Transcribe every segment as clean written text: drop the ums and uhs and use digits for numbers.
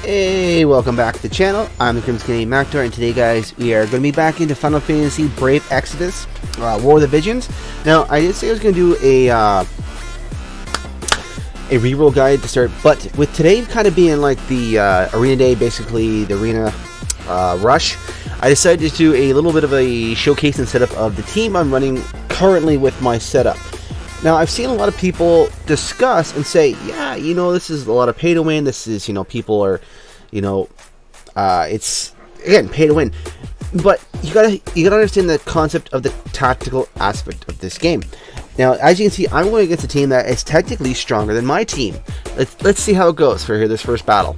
Hey, welcome back to the channel. I'm the Crimson Canadian Mactar, and today, guys, we are going to be back into Final Fantasy Brave Exodus, War of the Visions. Now, I did say I was going to do a reroll guide to start, but with today kind of being like the arena day, basically the arena rush, I decided to do a little bit of a showcase and setup of the team I'm running currently with my setup. Now, I've seen a lot of people discuss and say, yeah, you know, this is a lot of pay to win. This is, you know, people are, you know, it's, again, pay to win. But you gotta understand the concept of the tactical aspect of this game. Now, as you can see, I'm going against a team that is technically stronger than my team. Let's see how it goes for this first battle.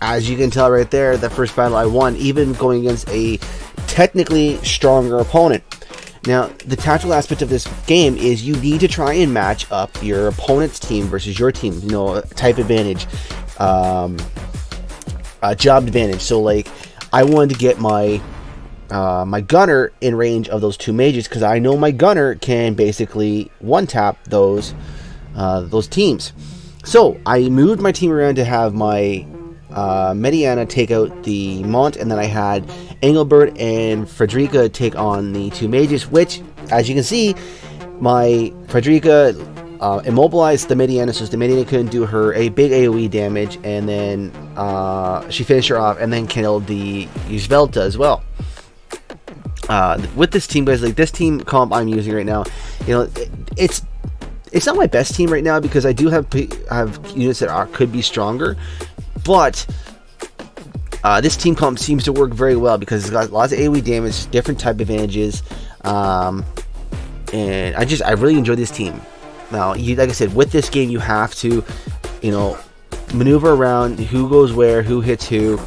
As you can tell right there, the first battle I won, even going against a technically stronger opponent. Now, the tactical aspect of this game is you need to try and match up your opponent's team versus your team. You know, type advantage, job advantage. So, like, I wanted to get my my gunner in range of those two mages because I know my gunner can basically one-tap those teams. So, I moved my team around to have my Mediana take out the Mont, and then I had Engelbert and Frederica take on the two mages, which, as you can see, my Frederica immobilized the Mediana, so the Mediana couldn't do her a big AoE damage, and then she finished her off and then killed the Yzvelta as well. With this team, guys, like this team comp I'm using right now, you know, it's not my best team right now because I do have units that could be stronger. But this team comp seems to work very well because it's got lots of AoE damage, different type advantages, and I really enjoy this team. Now, like I said, with this game, you have to, you know, maneuver around who goes where, who hits who.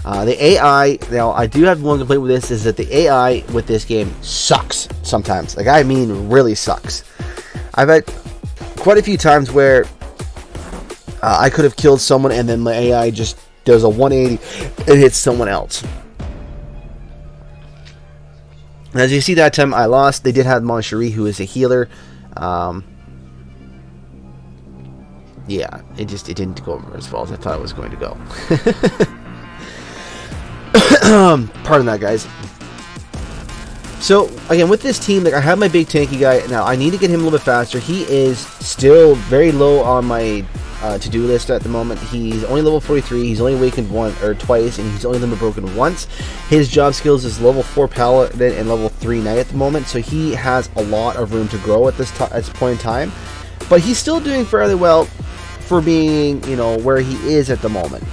The AI, now I do have one complaint with this, is that the AI with this game sucks sometimes. Like, I mean, really sucks. I've had quite a few times where I could have killed someone and then my AI just does a 180 and hits someone else. And as you see, that time I lost. They did have Moncherie, who is a healer. Yeah, it didn't go over as well as I thought it was going to go. Pardon that, guys. So, again, with this team, like, I have my big tanky guy. Now, I need to get him a little bit faster. He is still very low on my to-do list at the moment. He's only level 43. He's only awakened twice, and he's only limit broken once. His job skills is level 4 paladin and level 3 knight at the moment, so he has a lot of room to grow at this point in time. But he's still doing fairly well for being, you know, where he is at the moment.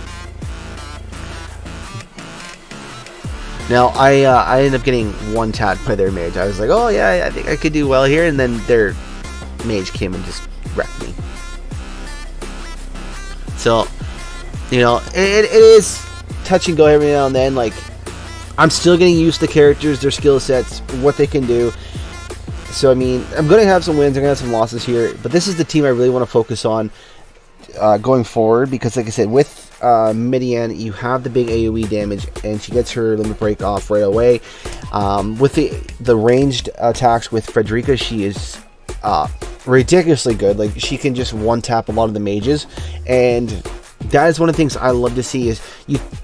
Now, I ended up getting one-tapped by their mage. I was like, oh yeah, I think I could do well here, and then their mage came and just wrecked me. So, you know, it is touch and go every now and then. Like, I'm still getting used to the characters, their skill sets, what they can do. So, I mean, I'm going to have some wins, I'm going to have some losses here. But this is the team I really want to focus on going forward. Because, like I said, with Midian, you have the big AoE damage, and she gets her limit break off right away. With the ranged attacks with Frederica, she is ridiculously good. Like, she can just one tap a lot of the mages, and that is one of the things I love to see. Is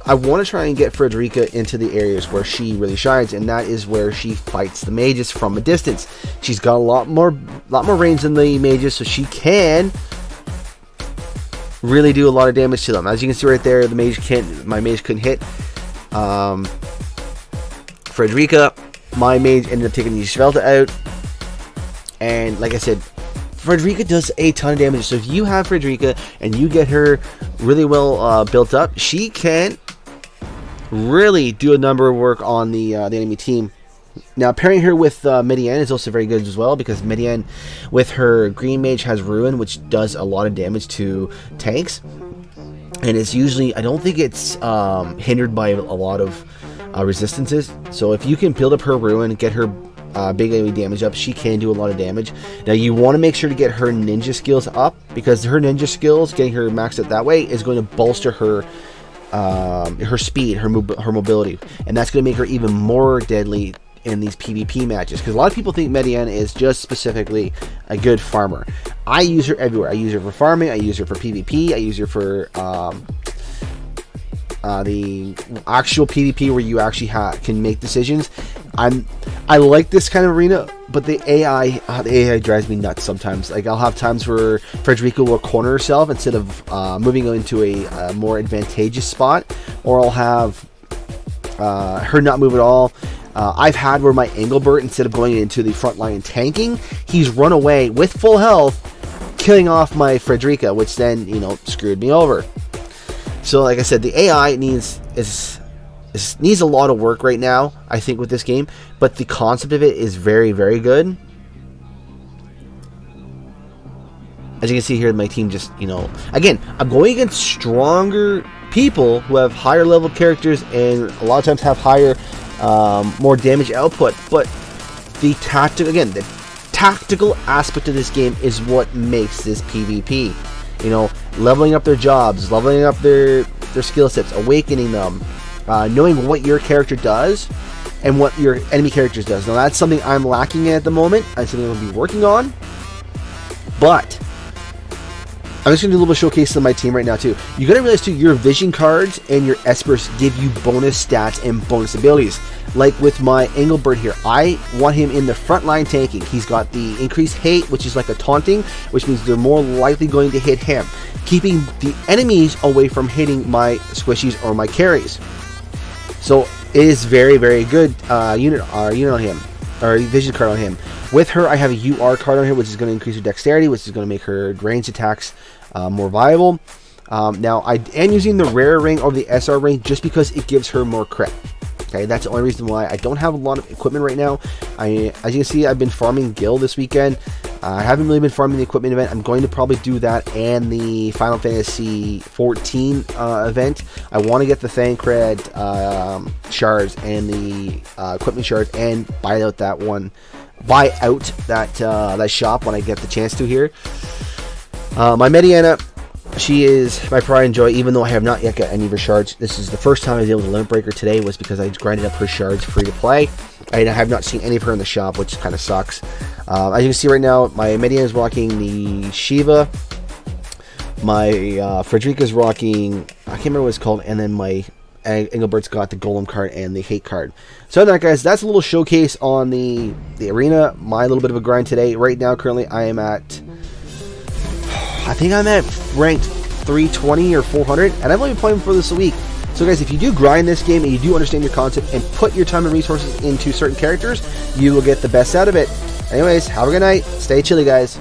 I want to try and get Frederica into the areas where she really shines, and that is where she fights the mages from a distance. She's got a lot more range than the mages, so she can really do a lot of damage to them. As you can see right there, my mage couldn't hit Frederica. My mage ended up taking the Yzvelta out, and like I said, Frederica does a ton of damage. So if you have Frederica and you get her really well built up, she can really do a number of work on the enemy team. Now, pairing her with Median is also very good as well, because Median with her green mage has Ruin, which does a lot of damage to tanks, and it's usually, I don't think it's hindered by a lot of resistances. So if you can build up her Ruin, get her big AoE damage up, she can do a lot of damage. Now, you want to make sure to get her ninja skills up, because her ninja skills, getting her maxed out that way, is going to bolster her her speed, her mobility, and that's going to make her even more deadly in these PvP matches, because a lot of people think Mediana is just specifically a good farmer. I use her everywhere. I use her for farming, I use her for PvP, I use her for the actual PvP where you actually can make decisions. I like this kind of arena, but the AI drives me nuts sometimes. Like, I'll have times where Frederica will corner herself instead of moving into a more advantageous spot, or I'll have her not move at all. I've had where my Engelbert, instead of going into the front line and tanking, he's run away with full health, killing off my Frederica, which then, you know, screwed me over. So, like I said, the AI needs a lot of work right now, I think, with this game, but the concept of it is very, very good. As you can see here, my team just, you know, again, I'm going against stronger people who have higher level characters and a lot of times have higher, more damage output, but the tactical aspect of this game is what makes this PvP. You know, leveling up their jobs, leveling up their skill sets, awakening them, knowing what your character does and what your enemy characters does. Now, that's something I'm lacking in at the moment. That's something I'll be working on, but I'm just going to do a little bit of showcase of my team right now, too. You got to realize, too, your vision cards and your espers give you bonus stats and bonus abilities. Like with my Engelbert here, I want him in the front line tanking. He's got the increased hate, which is like a taunting, which means they're more likely going to hit him, keeping the enemies away from hitting my squishies or my carries. So it is very, very good unit on him, or vision card on him. With her, I have a UR card on here, which is going to increase her dexterity, which is going to make her ranged attacks more viable. Now, I am using the rare ring over the SR ring just because it gives her more crit. Okay, that's the only reason why. I don't have a lot of equipment right now. As you can see, I've been farming Gil this weekend. I haven't really been farming the equipment event. I'm going to probably do that and the Final Fantasy 14 event. I want to get the Thancred shards and the equipment shards and buy out that shop when I get the chance to here. My Mediana, she is my pride and joy, even though I have not yet got any of her shards. This is the first time I was able to limit break her today, was because I grinded up her shards free to play. I have not seen any of her in the shop, which kind of sucks. As you can see right now, my Mediana is rocking the Shiva. My Frederica is rocking, I can't remember what it's called, and then my Engelbert's got the Golem card and the Hate card. So that, guys, that's a little showcase on the arena. My little bit of a grind today. Right now, currently, I think I'm at ranked 320 or 400, and I've only been playing for this a week. So guys, if you do grind this game and you do understand your concept and put your time and resources into certain characters, you will get the best out of it. Anyways, have a good night. Stay chilly, guys.